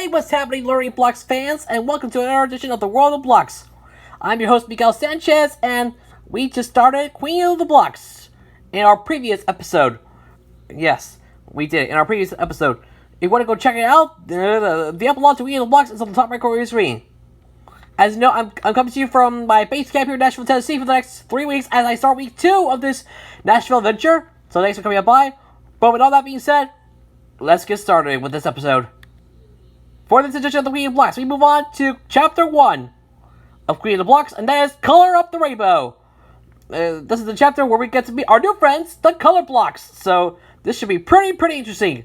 Hey, what's happening, Learning Blocks fans, and welcome to another edition of the World of Blocks. I'm your host, Miguel Sanchez, and we just started Queen of the Blocks in our previous episode. Yes, we did, in our previous episode. If you want to go check it out, the epilogue to Queen of the Blocks is on the top right corner of your screen. As you know, I'm coming to you from my base camp here in Nashville, Tennessee for the next 3 weeks as I start week 2 of this Nashville adventure. So thanks for coming up by. But with all that being said, let's get started with this episode. For this edition of the Queen of the Blocks, we move on to Chapter 1 of Queen of the Blocks, and that is Color Up the Rainbow. This is the chapter where we get to meet our new friends, the Color Blocks. So this should be pretty interesting.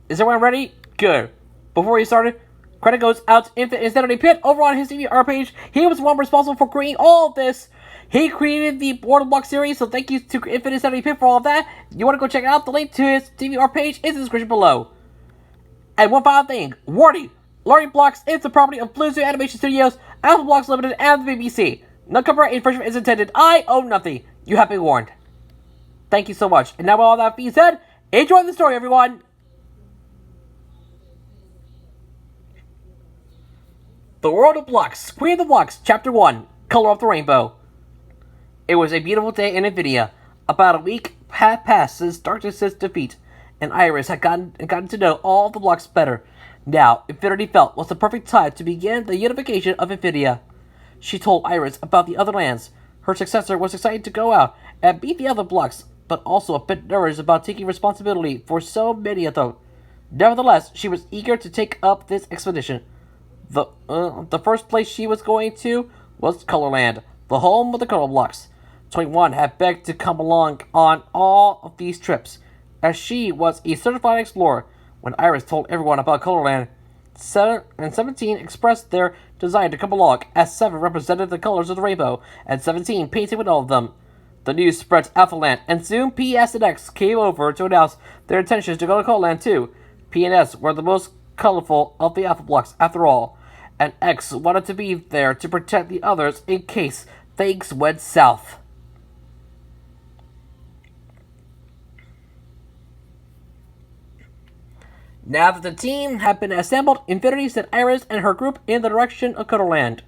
Is everyone ready? Good. Before we started, credit goes out to Infinite Insanity Pit over on his DVR page. He was the one responsible for creating all of this. He created the World of Blocks series, so thank you to Infinite Insanity Pit for all of that. You want to go check it out? The link to his DVR page is in the description below. And one final thing, warning, Learning Blocks is the property of Blue Zoo Animation Studios, Apple Blocks Limited, and the BBC. No copyright infringement is intended. I own nothing. You have been warned. Thank you so much. And now with all that being said, enjoy the story, everyone. The World of Blocks, Queen of the Blocks, Chapter 1, Color of the Rainbow. It was a beautiful day in Nvidia. About a week had passed since Darkness's defeat, and Iris had gotten to know all the blocks better. Now, Infinity felt was the perfect time to begin the unification of Nvidia. She told Iris about the other lands. Her successor was excited to go out and beat the other blocks, but also a bit nervous about taking responsibility for so many of them. Nevertheless, she was eager to take up this expedition. The first place she was going to was Colorland, the home of the Color Blocks. 21 had begged to come along on all of these trips, as she was a certified explorer. When Iris told everyone about Colorland, 17 expressed their desire to come along, as 7 represented the colors of the rainbow, and 17 painted with all of them. The news spread to Alphaland, and soon P, S, and X came over to announce their intentions to go to Colorland too. P and S were the most colorful of the Alpha Blocks, after all, and X wanted to be there to protect the others in case things went south. Now that the team had been assembled, Infinity sent Iris and her group in the direction of Colorland.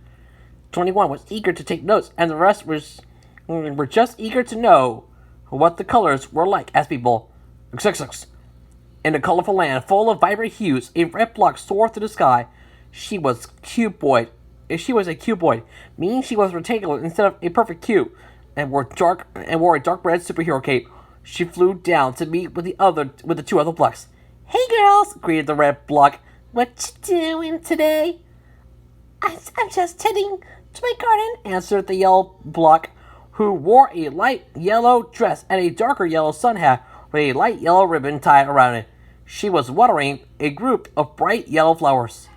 21 was eager to take notes, and the rest were just eager to know what the colors were like as people. In a colorful land full of vibrant hues, a red block soared through the sky. She was cuboid, meaning she was rectangular instead of a perfect cube, and wore a dark red superhero cape. She flew down to meet with the 2 other blocks. "Hey girls," greeted the red block. "What you doing today?" I'm just tending to my garden," answered the yellow block, who wore a light yellow dress and a darker yellow sun hat with a light yellow ribbon tied around it. She was watering a group of bright yellow flowers.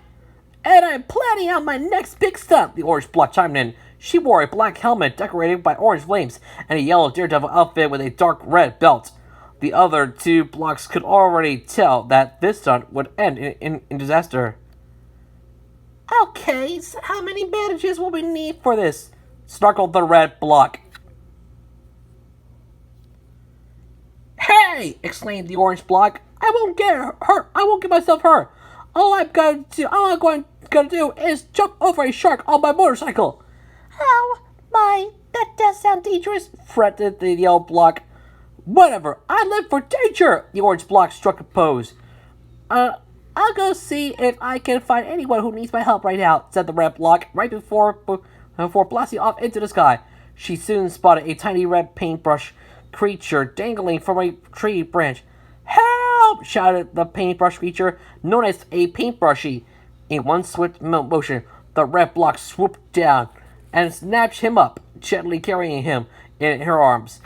"And I'm planning out my next big stunt," the orange block chimed in. She wore a black helmet decorated by orange flames and a yellow daredevil outfit with a dark red belt. The other 2 blocks could already tell that this stunt would end in disaster. "Okay, so how many bandages will we need for this?" snarkled the red block. "Hey!" exclaimed the orange block. I won't get hurt. I won't get myself hurt. All I'm going to do is jump over a shark on my motorcycle." "Oh my, that does sound dangerous," fretted the yellow block. "Whatever, I live for danger," the orange block struck a pose. I'll go see if I can find anyone who needs my help right now," said the red block, right before blasting off into the sky. She soon spotted a tiny red paintbrush creature dangling from a tree branch. "Help!" shouted the paintbrush creature, known as a paintbrushy. In one swift motion, the red block swooped down and snatched him up, gently carrying him in her arms.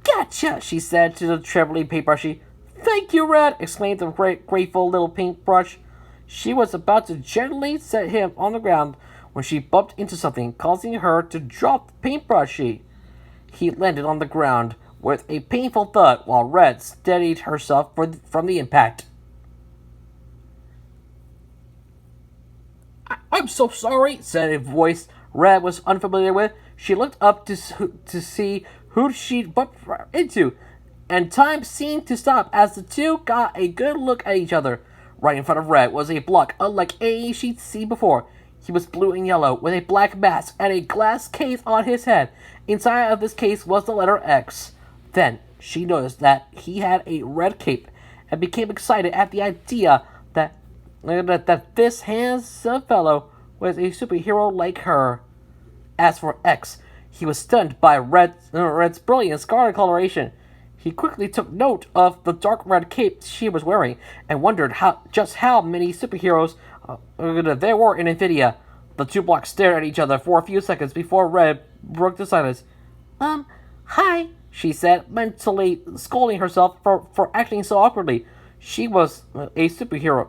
"Gotcha," she said to the trembling paintbrushy. "Thank you, Red," exclaimed the grateful little paintbrush. She was about to gently set him on the ground when she bumped into something, causing her to drop the paintbrushy. He landed on the ground with a painful thud while Red steadied herself from the impact. "I'm so sorry," said a voice Red was unfamiliar with. She looked up to see who she'd bumped into, and time seemed to stop as the 2 got a good look at each other. Right in front of Red was a block unlike any she'd seen before. He was blue and yellow, with a black mask and a glass case on his head. Inside of this case was the letter X. Then she noticed that he had a red cape, and became excited at the idea that this handsome fellow was a superhero like her. As for X, he was stunned by Red's brilliant scarlet coloration. He quickly took note of the dark red cape she was wearing, and wondered just how many superheroes there were in Infinity. The two blocks stared at each other for a few seconds before Red broke the silence. Hi, she said, mentally scolding herself for acting so awkwardly. She was a superhero.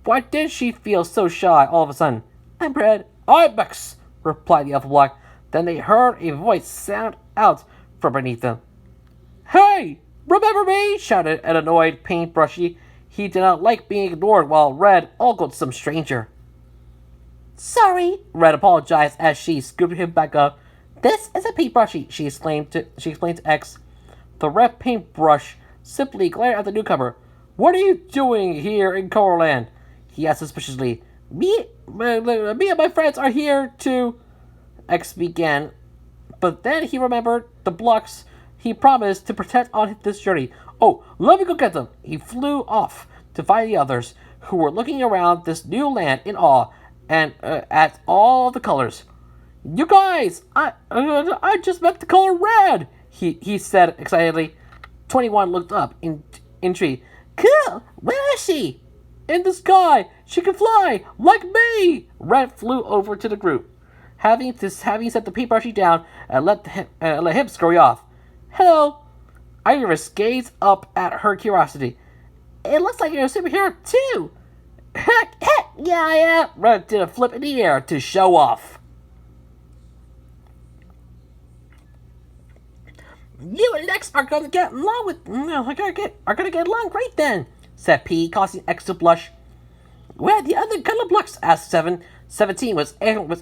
Why did she feel so shy all of a sudden? I'm Red. I'm X, replied the alpha block. Then they heard a voice sound out from beneath them. Hey, remember me? Shouted an annoyed Paintbrushy. He did not like being ignored while Red ogled some stranger. Sorry, Red apologized as she scooped him back up. This is a Paintbrushy, she explained to X. The red paintbrush simply glared at the newcomer. What are you doing here in Colorland? He asked suspiciously. Me and my friends are here to... X began, but then he remembered the blocks he promised to protect on this journey. Oh, let me go get them. He flew off to find the others, who were looking around this new land in awe and at all the colors. You guys, I just met the color red, he said excitedly. 21 looked up in intrigue. Cool, where is she? In the sky. She can fly, like me. Red flew over to the group, having set the paintbrushy down and let him scurry off. Hello. Iris gazed up at her curiosity. It looks like you're a superhero too. Heck, yeah, I am. Red did a flip in the air to show off. You and X are gonna get along great then, said P, causing X to blush. Where are the other color blocks? Asked 7. 17 was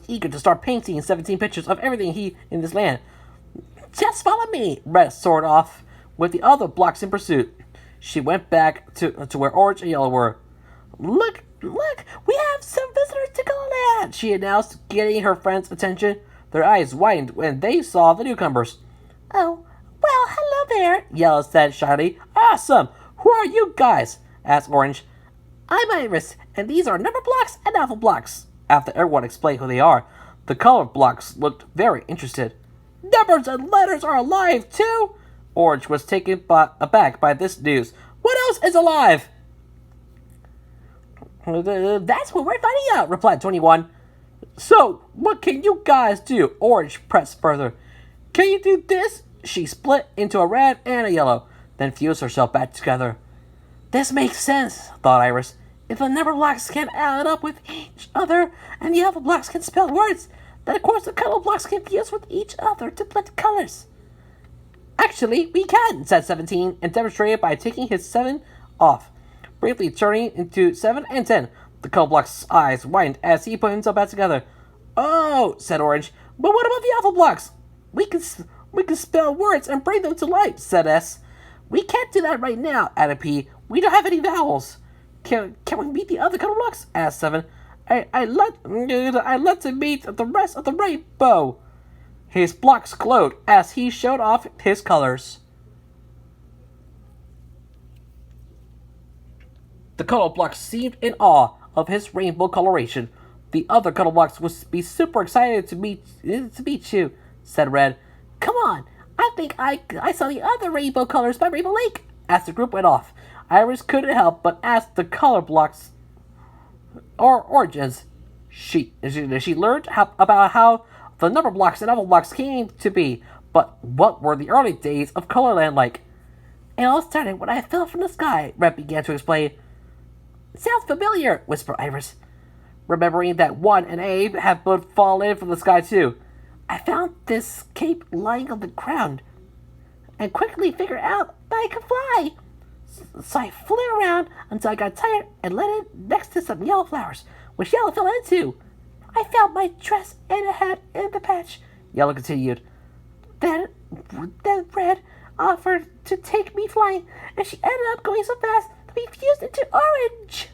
eager to start painting 17 pictures of everything in this land. Just follow me. Red soared off with the other blocks in pursuit. She went back to where orange and yellow were. Look, we have some visitors to Colorland, she announced, getting her friends' attention. Their eyes widened when they saw the newcomers. Oh, well, hello there, Yellow said shyly. Awesome! Who are you guys? Asked Orange. I'm Iris, and these are number blocks and alpha blocks. After everyone explained who they are, the color blocks looked very interested. Numbers and letters are alive, too? Orange was taken aback by this news. What else is alive? That's what we're finding out, replied 21. So, what can you guys do? Orange pressed further. Can you do this? She split into a red and a yellow, then fused herself back together. This makes sense, thought Iris. If the number blocks can add up with each other, and the alpha blocks can spell words, then of course the color blocks can fuse with each other to blend colors. Actually, we can, said 17, and demonstrated by taking his 7 off, briefly turning into 7 and 10. The color block's eyes widened as he put himself back together. Oh, said Orange, but what about the alpha blocks? We can spell words and bring them to life, said S. We can't do that right now, added P. We don't have any vowels. Can we meet the other color blocks? Asked 7. I'd like to meet the rest of the rainbow. His blocks glowed as he showed off his colors. The color blocks seemed in awe of his rainbow coloration. The other color blocks would be super excited to meet you, said Red. Come on, I think I saw the other rainbow colors by Rainbow Lake. As the group went off, Iris couldn't help but ask the color blocks or origins. She learned about how the number blocks and alpha blocks came to be, but what were the early days of Colorland like? It all started when I fell from the sky, Red began to explain. Sounds familiar, whispered Iris, remembering that 1 and Abe had both fallen from the sky too. I found this cape lying on the ground and quickly figured out that I could fly. So I flew around until I got tired and landed next to some yellow flowers, which Yellow fell into. I found my dress and a hat in the patch, Yellow continued. Then Red offered to take me flying, and she ended up going so fast to be fused into Orange.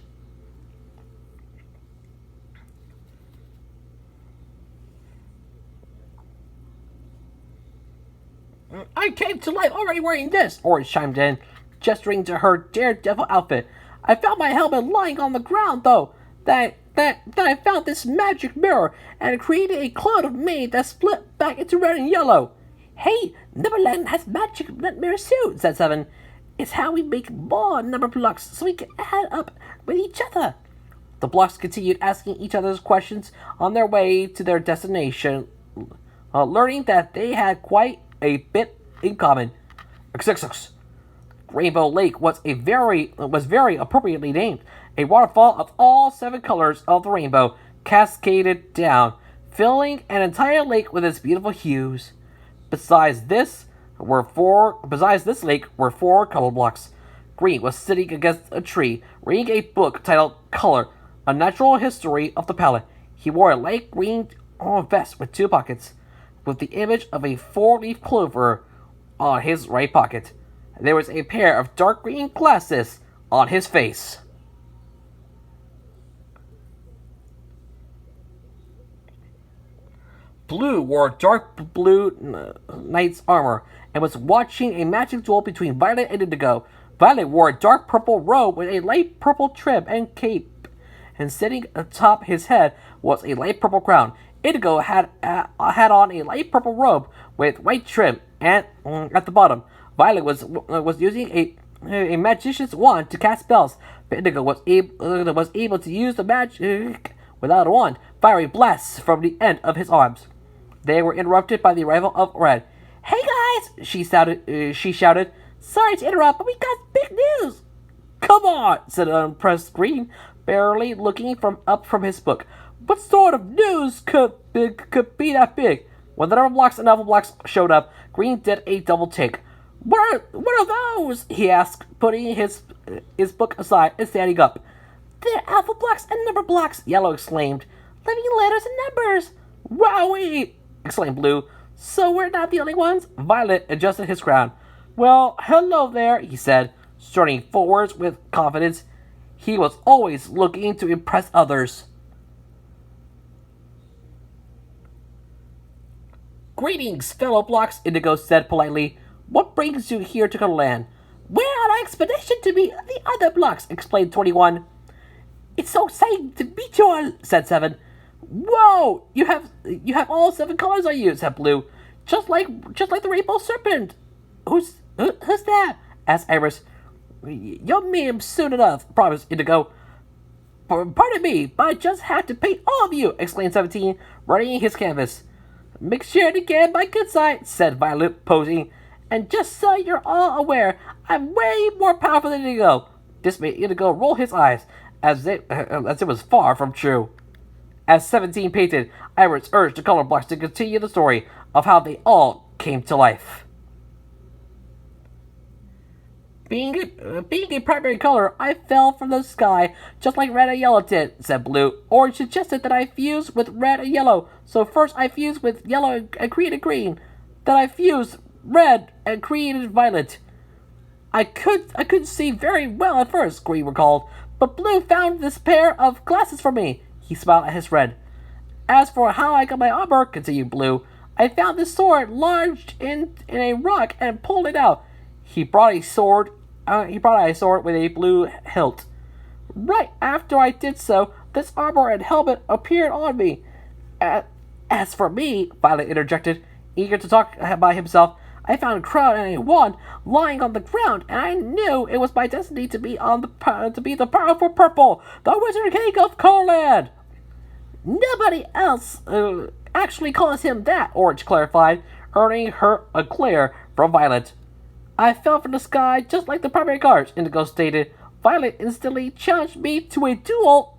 I came to life already wearing this, Orange chimed in, gesturing to her daredevil outfit. I found my helmet lying on the ground, though. Then I found this magic mirror and created a cloud of mane that split back into red and yellow. Hey, Neverland has magic mirrors too, said Seven. It's how we make more number blocks so we can add up with each other. The blocks continued asking each other's questions on their way to their destination, learning that they had quite a bit in common. Rainbow Lake was very appropriately named. A waterfall of all 7 colors of the rainbow cascaded down, filling an entire lake with its beautiful hues. Besides this lake were 4 color blocks. Green was sitting against a tree, reading a book titled Color, A Natural History of the Palette. He wore a light green vest with 2 pockets, with the image of a 4-leaf clover on his right pocket. There was a pair of dark green glasses on his face. Blue wore dark blue knight's armor and was watching a magic duel between Violet and Indigo. Violet wore a dark purple robe with a light purple trim and cape, and sitting atop his head was a light purple crown. Indigo had on a light purple robe with white trim, and at the bottom, Violet was using a magician's wand to cast spells, but Indigo was able to use the magic without a wand, firing blasts from the end of his arms. They were interrupted by the arrival of Red. Hey guys! She shouted. Sorry to interrupt, but we got big news! Come on! Said an unimpressed Green, barely looking up from his book. What sort of news could be that big? When the number blocks and alpha blocks showed up, Green did a double take. What are those? He asked, putting his book aside and standing up. They're alpha blocks and number blocks, Yellow exclaimed. Living letters and numbers. Wowee! Exclaimed Blue. So we're not the only ones? Violet adjusted his crown. Well, hello there, he said, starting forwards with confidence. He was always looking to impress others. Greetings, fellow blocks, Indigo said politely. What brings you here to Colorland? We're on an expedition to meet the other blocks, explained 21. It's so exciting to meet you all, said 7. Whoa! You have all 7 colors on you, said Blue. Just like the rainbow serpent. Who's that? Asked Iris. You'll meet him soon enough, promised Indigo. Pardon me, but I just had to paint all of you, exclaimed 17, running his canvas. Make sure to get my good side, said Violet, posing. And just so you're all aware, I'm way more powerful than Indigo. This made Indigo roll his eyes, as it was far from true. As 17 painted, Iris urged the color blocks to continue the story of how they all came to life. Being a primary color, I fell from the sky just like red and yellow did, said Blue. Orange suggested that I fuse with red and yellow, so first I fused with yellow and created green. Then I fused red and created violet. I couldn't see very well at first, Green recalled, but Blue found this pair of glasses for me. He smiled at his friend. As for how I got my armor, continued Blue, I found this sword lodged in a rock and pulled it out. He brought a sword with a blue hilt. Right after I did so, this armor and helmet appeared on me. As for me, Violet interjected, eager to talk by himself, I found a crown and a wand lying on the ground, and I knew it was my destiny to be the powerful purple, the Wizard King of Colorland. Nobody else actually calls him that, Orange clarified, earning her a glare from Violet. I fell from the sky just like the primary colors, Indigo stated. Violet instantly challenged me to a duel,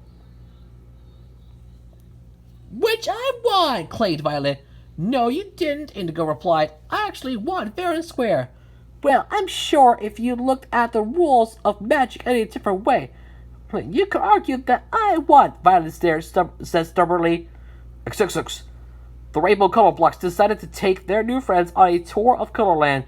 which I won, claimed Violet. No, you didn't, Indigo replied. I actually won fair and square. Well, I'm sure if you looked at the rules of magic in a different way, you could argue that I won, Violet said stubbornly. XXX. The Rainbow Color Blocks decided to take their new friends on a tour of Colorland.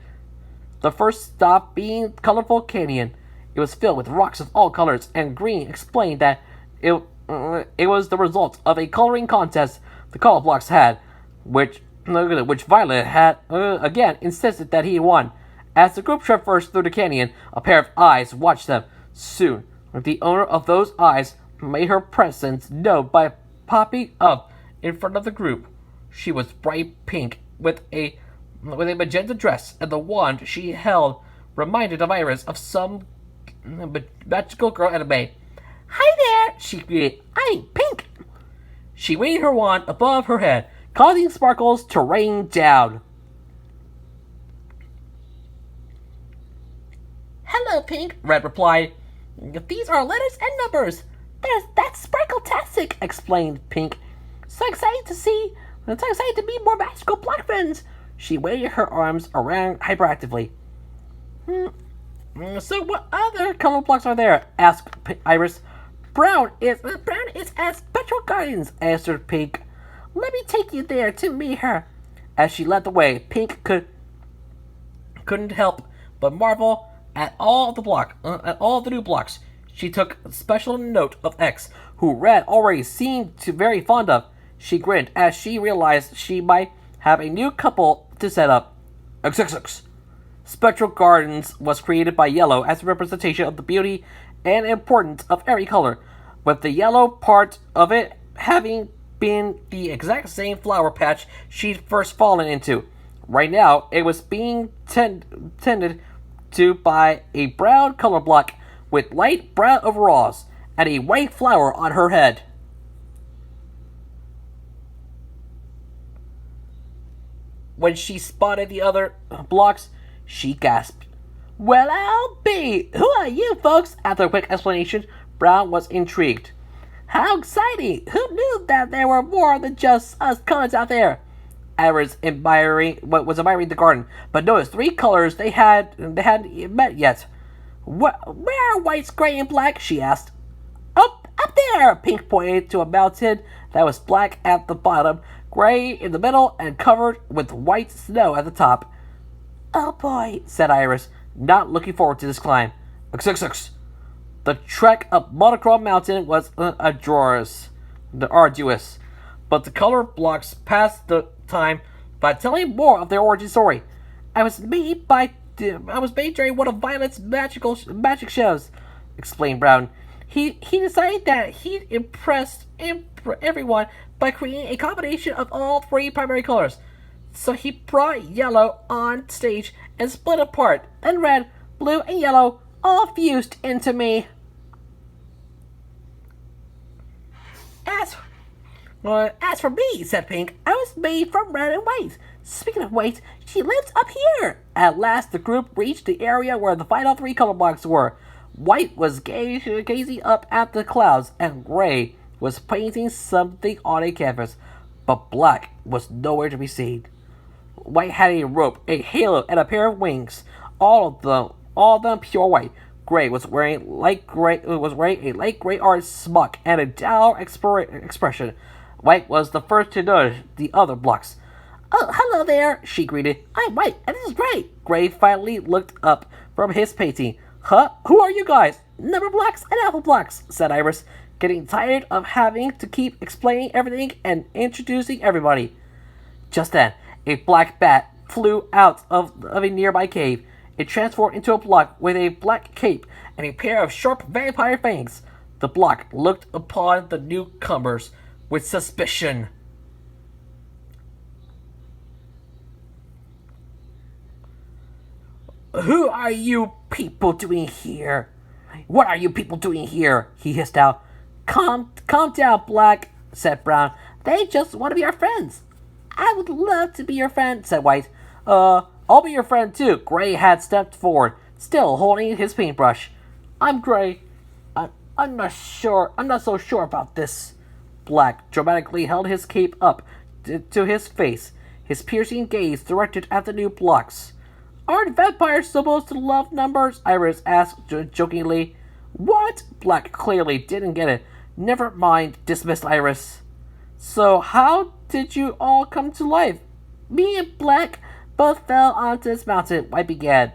The first stop being Colorful Canyon. It was filled with rocks of all colors, and Green explained that it was the result of a coloring contest the Color Blocks had, which which Violet had again insisted that he won. As the group traversed through the canyon, a pair of eyes watched them. Soon, the owner of those eyes made her presence known by popping up in front of the group. She was bright pink with a magenta dress, and the wand she held reminded of Iris of some magical girl anime. Hi there, she greeted. I'm Pink. She waved her wand above her head, causing sparkles to rain down. Hello, Pink, Red replied. These are letters and numbers. That's sparkle-tastic, explained Pink. So excited to meet more magical black friends. She waved her arms around hyperactively. So what other color blocks are there? Asked Iris. Brown is at Spectral Gardens, answered Pink. Let me take you there to meet her. As she led the way, Pink couldn't help but marvel at all the new blocks. She took special note of X, who Red already seemed to very fond of. She grinned as she realized she might have a new couple to set up. XXX. Spectral Gardens was created by yellow as a representation of the beauty and importance of every color, with the yellow part of it having been the exact same flower patch she'd first fallen into. Right now, it was being tended to by a brown color block with light brown overalls and a white flower on her head. When she spotted the other blocks, she gasped. Well, I'll be! Who are you folks? After a quick explanation, Brown was intrigued. How exciting! Who knew that there were more than just us colors out there? Iris was admiring the garden, but noticed three colors they hadn't met yet. Where are whites, gray, and black? She asked. Up there! Pink pointed to a mountain that was black at the bottom, gray in the middle, and covered with white snow at the top. Oh boy, said Iris, not looking forward to this climb. XXX. The trek up Monochrome Mountain was arduous, but the color blocks passed the time by telling more of their origin story. I was made during one of Violet's magic shows, explained Brown. He decided that he'd impress everyone by creating a combination of all three primary colors. So he brought yellow on stage and split apart, and red, blue, and yellow all fused into me. As for me, said Pink, I was made from red and white. Speaking of white, she lives up here. At last, the group reached the area where the final three color blocks were. White was gazing up at the clouds, and gray was painting something on a canvas, but black was nowhere to be seen. White had a rope, a halo, and a pair of wings, all of them pure white. Gray was wearing a light gray art smock and a dour expression. White was the first to notice the other blocks. Oh, hello there, she greeted. I'm White, and this is Gray. Gray finally looked up from his painting. Huh? Who are you guys? Number blocks and alpha blocks, said Iris, getting tired of having to keep explaining everything and introducing everybody. Just then, a black bat flew out of a nearby cave. It transformed into a block with a black cape and a pair of sharp vampire fangs. The block looked upon the newcomers with suspicion. Who are you people doing here? What are you people doing here? He hissed out. Calm down, Black, said Brown. They just want to be our friends. I would love to be your friend, said White. I'll be your friend too. Gray had stepped forward, still holding his paintbrush. I'm Gray. I'm not so sure about this. Black dramatically held his cape up to his face, his piercing gaze directed at the new blocks. Aren't vampires supposed to love numbers? Iris asked jokingly. What? Black clearly didn't get it. Never mind, dismissed Iris. So how did you all come to life? Me and Black both fell onto this mountain, White began.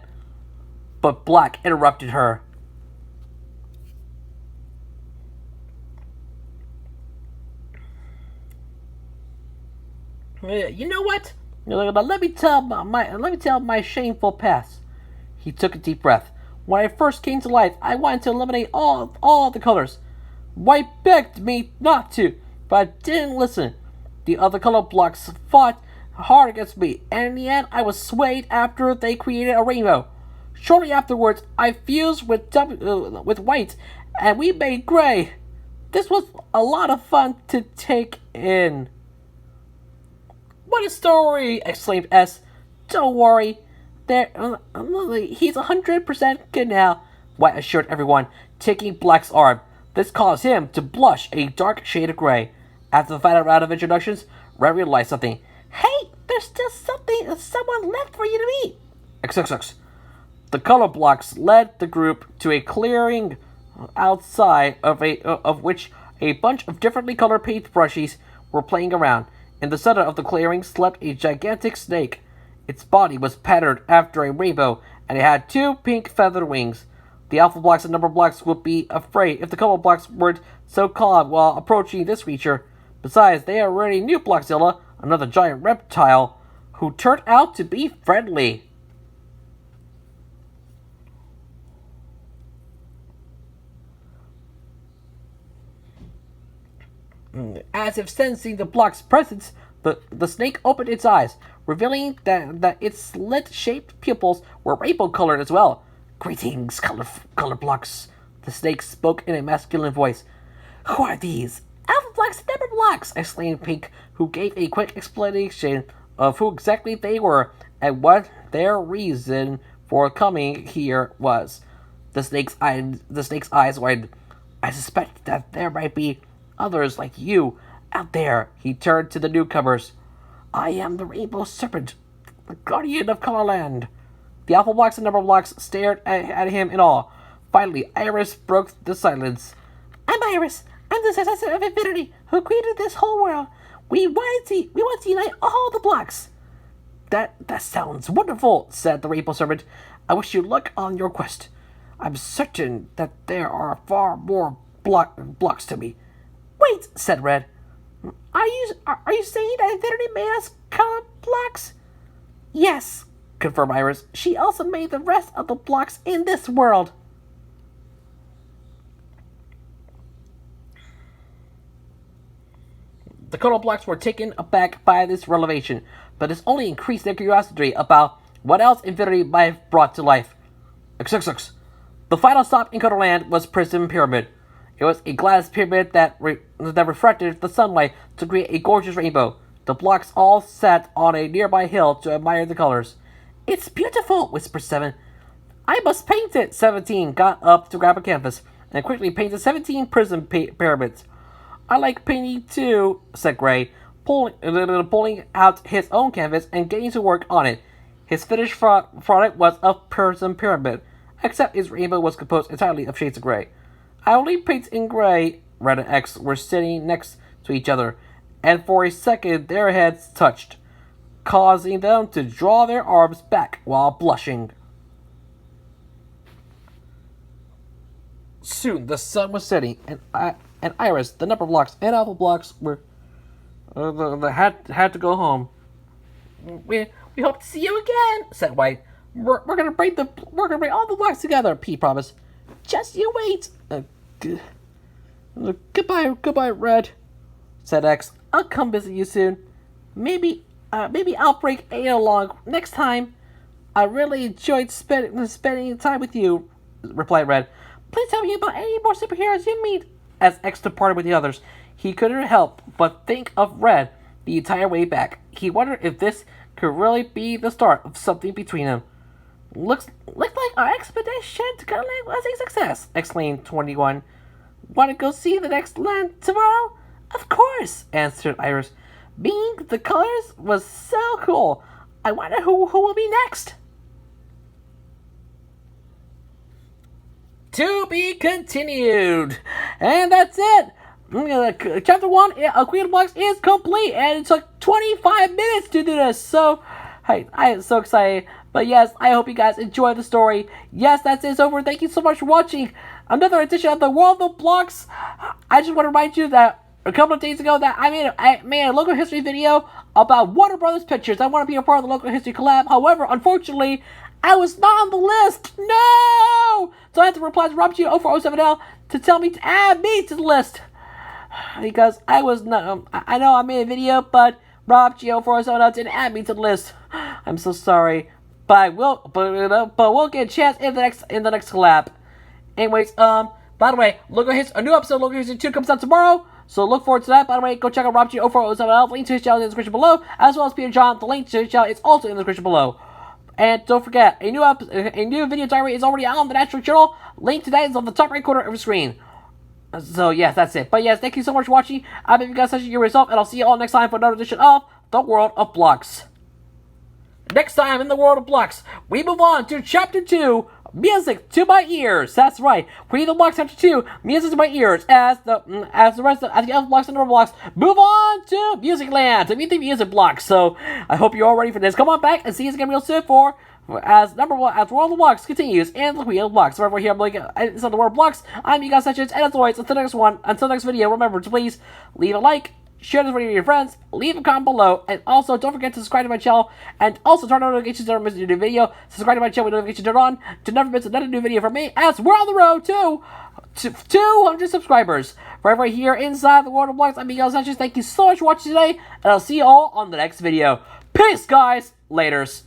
But Black interrupted her. You know what? Let me tell my shameful past. He took a deep breath. When I first came to life, I wanted to eliminate all the colors. White begged me not to, but I didn't listen. The other color blocks fought hard against me, and in the end, I was swayed after they created a rainbow. Shortly afterwards, I fused with white, and we made gray. This was a lot of fun to take in. What a story! Exclaimed S. Don't worry. He's 100% good now, White assured everyone, taking Black's arm. This caused him to blush a dark shade of gray. After the final round of introductions, Red realized something. Hey, there's still someone left for you to meet. XXX. The color blocks led the group to a clearing outside of which a bunch of differently colored paintbrushes were playing around. In the center of the clearing slept a gigantic snake. Its body was patterned after a rainbow, and it had two pink feathered wings. The alpha blocks and number blocks would be afraid if the color blocks weren't so calm while approaching this creature. Besides, they already knew Blockzilla, another giant reptile, who turned out to be friendly. As if sensing the block's presence, the snake opened its eyes, revealing that its slit-shaped pupils were rainbow-colored as well. Greetings, color blocks, the snake spoke in a masculine voice. Who are these? Alpha blocks and number blocks, exclaimed Pink, who gave a quick explanation of who exactly they were and what their reason for coming here was. The snake's eyes widened. I suspect that there might be others like you out there. He turned to the newcomers. I am the Rainbow Serpent, the guardian of Colorland. The alpha blocks and number blocks stared at him in awe. Finally, Iris broke the silence. I'm Iris. I'm the successor of Infinity, who created this whole world. We want to unite all the blocks. That sounds wonderful, said the Rainbow Serpent. I wish you luck on your quest. I'm certain that there are far more blocks to me. Wait, said Red. Are you saying that Infinity made us color blocks? Yes, confirmed Iris. She also made the rest of the blocks in this world. The color blocks were taken aback by this revelation, but this only increased their curiosity about what else Infinity might have brought to life. XXX. The final stop in Colorland was Prism Pyramid. It was a glass pyramid that reflected the sunlight to create a gorgeous rainbow. The blocks all sat on a nearby hill to admire the colors. It's beautiful, whispered 7. I must paint it. 17 got up to grab a canvas and quickly painted 17 prism pyramids. I like painting too, said Gray, pulling out his own canvas and getting to work on it. His finished product was a prism pyramid, except its rainbow was composed entirely of shades of gray. I only paint in gray. Red and X were sitting next to each other, and for a second their heads touched, causing them to draw their arms back while blushing. Soon the sun was setting, and Iris, the number blocks, and alpha blocks were had to go home. We hope to see you again, said White. We're gonna bring all the blocks together, Pete promised. Just you wait. Goodbye, Red, said X. I'll come visit you soon. Maybe I'll break Ada along next time. I really enjoyed spending time with you, replied Red. Please tell me about any more superheroes you meet. As X departed with the others, he couldn't help but think of Red the entire way back. He wondered if this could really be the start of something between them. Looks like our expedition to Colorland was a success, exclaimed 21. Want to go see the next land tomorrow? Of course, answered Iris. Being the colors was so cool. I wonder who will be next. To be continued. And that's it. Chapter 1 of Queen of Blocks is complete, and it took 25 minutes to do this. So, hey, I am so excited. But yes, I hope you guys enjoyed the story. Yes, that's it. It's over. Thank you so much for watching another edition of the World of Blocks. I just want to remind you that a couple of days ago that I made a local history video about Warner Brothers Pictures. I want to be a part of the local history collab. However, unfortunately, I was not on the list. No! So I had to reply to RobG0407L to tell me to add me to the list. Because I was not, I know I made a video, but RobG0407L didn't add me to the list. I'm so sorry. But we'll get a chance in the next collab. Anyways, by the way, a new episode of Local History 2 comes out tomorrow. So look forward to that. By the way, go check out RobG0407L. Link to his channel is in the description below, as well as Peter John. The link to his channel is also in the description below. And don't forget, a new video diary is already out on the Natural Channel. Link to that is on the top right corner of the screen. So yes, that's it. But yes, thank you so much for watching. I hope you guys enjoyed yourself, and I'll see you all next time for another edition of The World of Blocks. Next time in The World of Blocks, we move on to Chapter 2, Music to My Ears. That's right, Queen of the Blocks Chapter 2, Music to My Ears, as the other blocks and other blocks move on to Music Land, to meet the music blocks. So I hope you're all ready for this. Come on back and see us again real soon for as number one, as World of Blocks continues, and the Wheel of Blocks. So right here, I'm like, it's on the World of Blocks. I'm you guys, and as always, until the next video, remember to please leave a like, share this video with your friends, leave a comment below, and also don't forget to subscribe to my channel, and also turn on notifications to never miss a new video. Subscribe to my channel with notifications turned on to never miss another new video from me, as we're on the road to 200 subscribers. Right here inside the World of Blocks, I'm Miguel Sanchez. Thank you so much for watching today, and I'll see you all on the next video. Peace, guys. Laters.